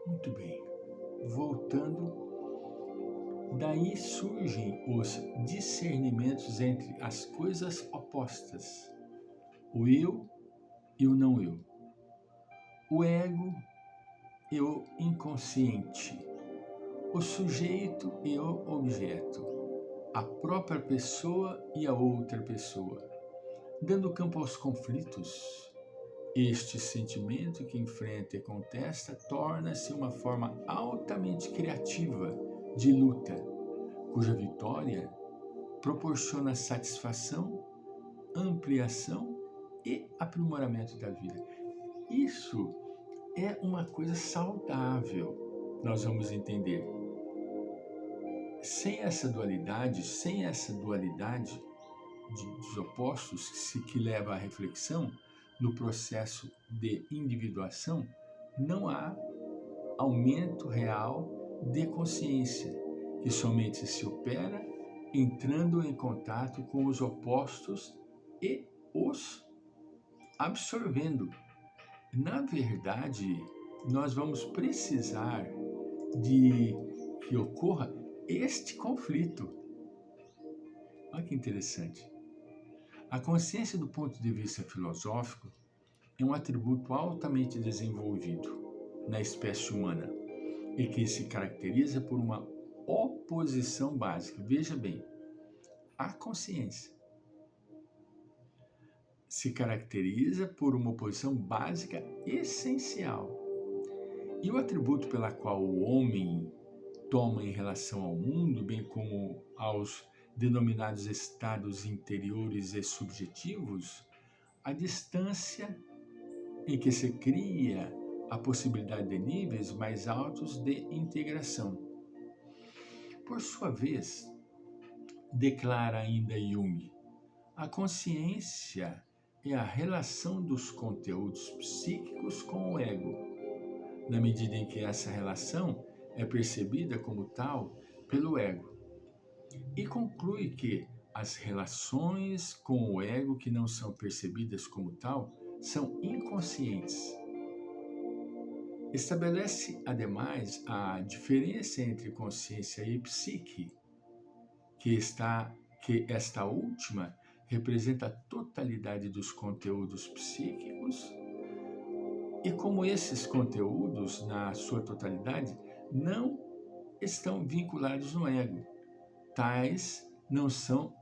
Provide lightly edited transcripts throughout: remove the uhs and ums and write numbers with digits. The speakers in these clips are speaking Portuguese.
Muito bem. Voltando, daí surgem os discernimentos entre as coisas opostas, o eu e o não eu, o ego e o inconsciente, o sujeito e o objeto, a própria pessoa e a outra pessoa, dando campo aos conflitos. Este sentimento que enfrenta e contesta torna-se uma forma altamente criativa de luta, cuja vitória proporciona satisfação, ampliação e aprimoramento da vida. Isso é uma coisa saudável, nós vamos entender. Sem essa dualidade dos opostos que leva à reflexão, no processo de individuação, não há aumento real de consciência, que somente se opera entrando em contato com os opostos e os absorvendo. Na verdade, nós vamos precisar de que ocorra este conflito. Olha que interessante. A consciência, do ponto de vista filosófico, é um atributo altamente desenvolvido na espécie humana e que se caracteriza por uma oposição básica. Veja bem, a consciência se caracteriza por uma oposição básica essencial. E o atributo pela qual o homem toma em relação ao mundo, bem como aos denominados estados interiores e subjetivos, a distância em que se cria a possibilidade de níveis mais altos de integração. Por sua vez, declara ainda Jung, a consciência é a relação dos conteúdos psíquicos com o ego, na medida em que essa relação é percebida como tal pelo ego. E conclui que as relações com o ego que não são percebidas como tal são inconscientes. Estabelece, ademais, a diferença entre consciência e psique, que esta última representa a totalidade dos conteúdos psíquicos, e como esses conteúdos, na sua totalidade, não estão vinculados no ego, tais não são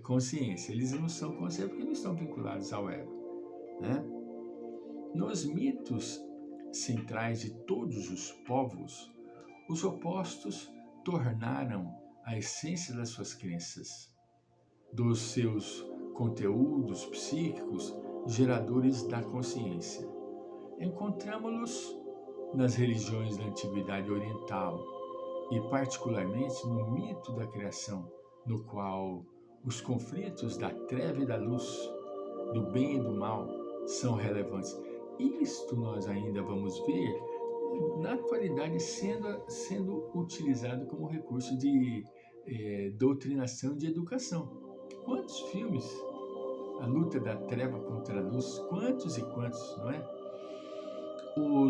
consciência. Eles não são consciência porque não estão vinculados ao ego, né? Nos mitos centrais de todos os povos, os opostos tornaram a essência das suas crenças, dos seus conteúdos psíquicos, geradores da consciência. Encontramos-los nas religiões da antiguidade oriental e particularmente no mito da criação, no qual os conflitos da treva e da luz, do bem e do mal, são relevantes. Isto nós ainda vamos ver na atualidade sendo utilizado como recurso de doutrinação de educação. Quantos filmes? A luta da treva contra a luz, quantos e quantos, não é? O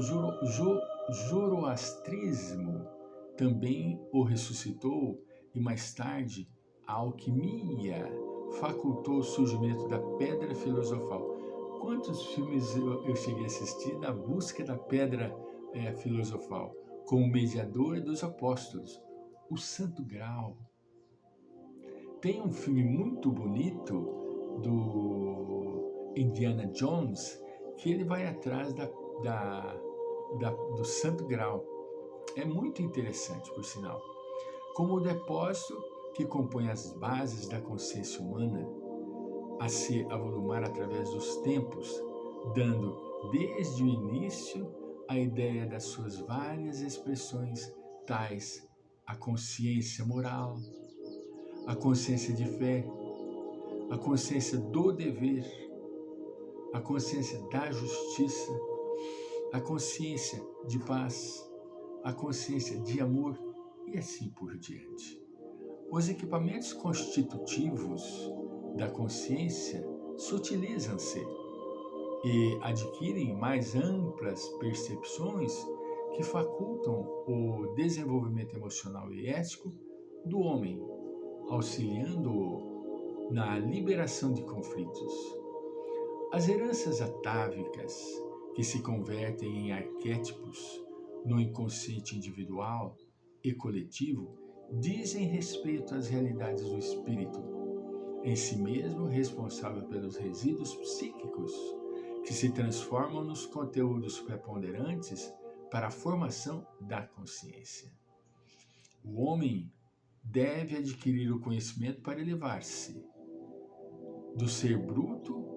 zoroastrismo também o ressuscitou e mais tarde a alquimia facultou o surgimento da pedra filosofal. Quantos filmes eu cheguei a assistir na busca da pedra filosofal, como mediadora dos apóstolos, o Santo Graal. Tem um filme muito bonito do Indiana Jones, que ele vai atrás do Santo Graal. É muito interessante, por sinal. Como o depósito que compõe as bases da consciência humana a se avolumar através dos tempos, dando desde o início a ideia das suas várias expressões, tais a consciência moral, a consciência de fé, a consciência do dever, a consciência da justiça, a consciência de paz, a consciência de amor e assim por diante. Os equipamentos constitutivos da consciência sutilizam-se e adquirem mais amplas percepções que facultam o desenvolvimento emocional e ético do homem, auxiliando-o na liberação de conflitos. As heranças atávicas, que se convertem em arquétipos no inconsciente individual e coletivo, dizem respeito às realidades do espírito, em si mesmo responsável pelos resíduos psíquicos, que se transformam nos conteúdos preponderantes para a formação da consciência. O homem deve adquirir o conhecimento para elevar-se do ser bruto,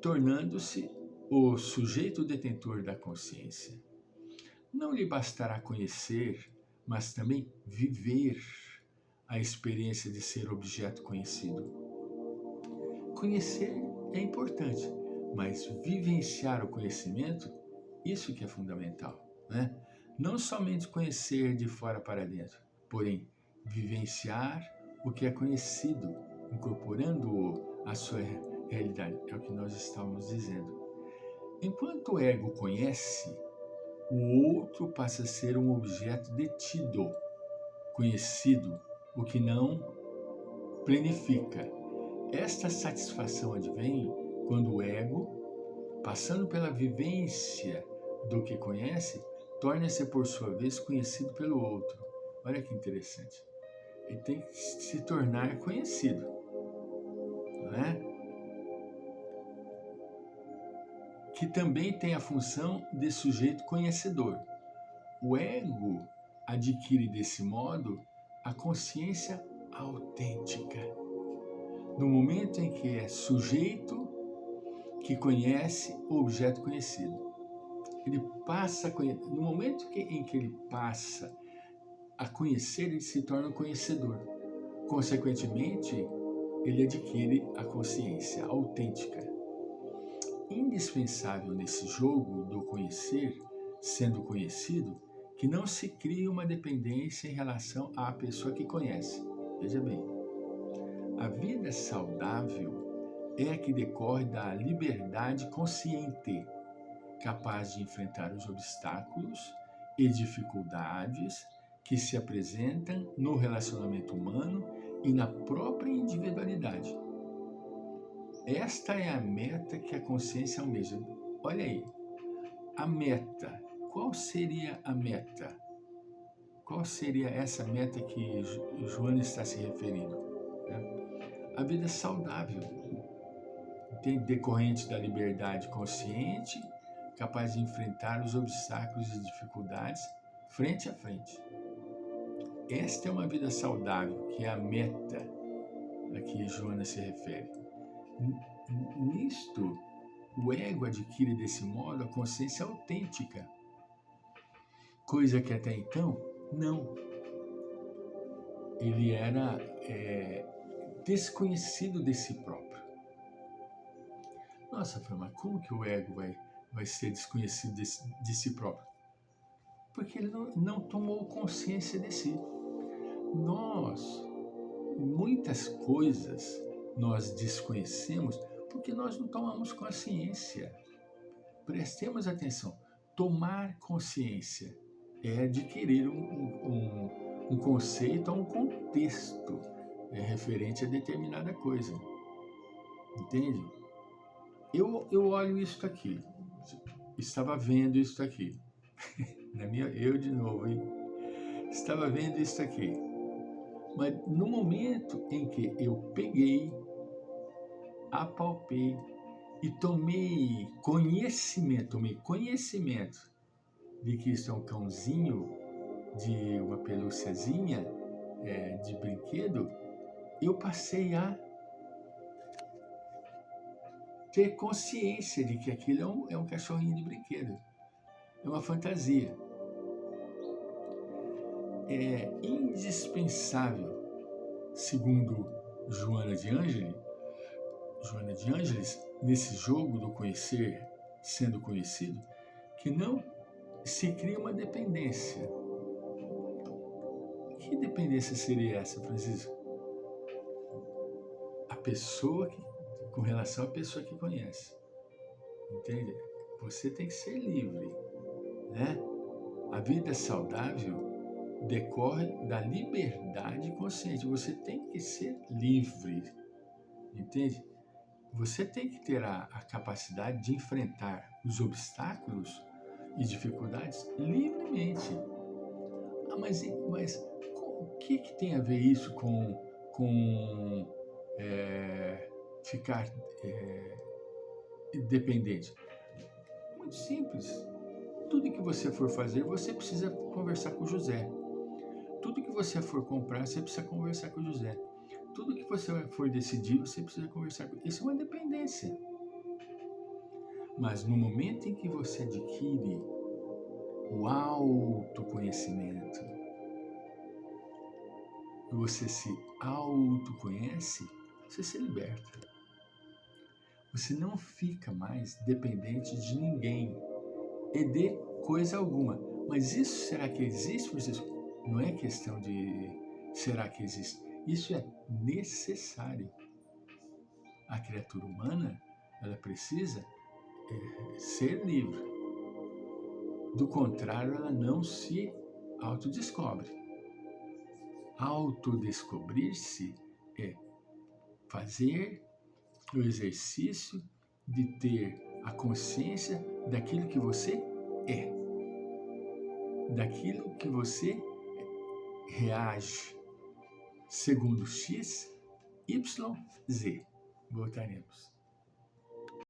tornando-se o sujeito detentor da consciência. Não lhe bastará conhecer, mas também viver a experiência de ser objeto conhecido. Conhecer é importante, mas vivenciar o conhecimento, isso que é fundamental, né? Não somente conhecer de fora para dentro, porém vivenciar o que é conhecido, incorporando-o à sua realidade. É o que nós estávamos dizendo. Enquanto o ego conhece, o outro passa a ser um objeto detido, conhecido, o que não planifica. Esta satisfação advém quando o ego, passando pela vivência do que conhece, torna-se por sua vez conhecido pelo outro. Olha que interessante. Ele tem que se tornar conhecido, não é? Que também tem a função de sujeito conhecedor. O ego adquire desse modo a consciência autêntica. No momento em que é sujeito que conhece o objeto conhecido. Ele passa a conhecer. No momento em que ele passa a conhecer, ele se torna um conhecedor. Consequentemente, ele adquire a consciência autêntica. Indispensável nesse jogo do conhecer, sendo conhecido, que não se crie uma dependência em relação à pessoa que conhece. Veja bem, a vida saudável é a que decorre da liberdade consciente, capaz de enfrentar os obstáculos e dificuldades que se apresentam no relacionamento humano e na própria individualidade. Esta é a meta que a consciência almeja. Olha aí, a meta. Qual seria a meta? Qual seria essa meta que Joana está se referindo? A vida saudável, decorrente da liberdade consciente, capaz de enfrentar os obstáculos e dificuldades frente a frente. Esta é uma vida saudável, que é a meta a que Joana se refere. Nisto, o ego adquire desse modo a consciência autêntica, coisa que até então não. Ele era desconhecido de si próprio. Nossa, mas como que o ego vai ser desconhecido de si próprio? Porque ele não tomou consciência de si. Muitas coisas nós desconhecemos porque nós não tomamos consciência. Prestemos atenção. Tomar consciência é adquirir um conceito ou um contexto referente a determinada coisa. Entende? Eu olho isso aqui. Estava vendo isso aqui. Eu de novo, hein? Estava vendo isso aqui. Mas no momento em que eu peguei, apalpei e tomei conhecimento de que isso é um cãozinho, de uma pelúciazinha, de brinquedo, eu passei a ter consciência de que aquilo é um cachorrinho de brinquedo, é uma fantasia. É indispensável, segundo Joana de Ângeles, nesse jogo do conhecer sendo conhecido, que não se cria uma dependência. Que dependência seria essa, Francisco? A pessoa com relação à pessoa que conhece. entende? Você tem que ser livre, né? A vida saudável decorre da liberdade consciente. Você tem que ser livre, entende? Você tem que ter a capacidade de enfrentar os obstáculos e dificuldades livremente. Ah, mas o que tem a ver isso com ficar dependente? Muito simples. Tudo que você for fazer, você precisa conversar com o José. Tudo que você for comprar, você precisa conversar com o José. Tudo que você for decidir, você precisa conversar com ele. Isso é uma dependência. Mas no momento em que você adquire o autoconhecimento, e você se autoconhece, você se liberta. Você não fica mais dependente de ninguém e de coisa alguma. Mas isso, será que existe? Não é questão de será que existe. Isso é necessário. A criatura humana, ela precisa ser livre. Do contrário, ela não se autodescobre. Autodescobrir-se é fazer o exercício de ter a consciência daquilo que você é, daquilo que você reage segundo X, Y, Z. Voltaremos.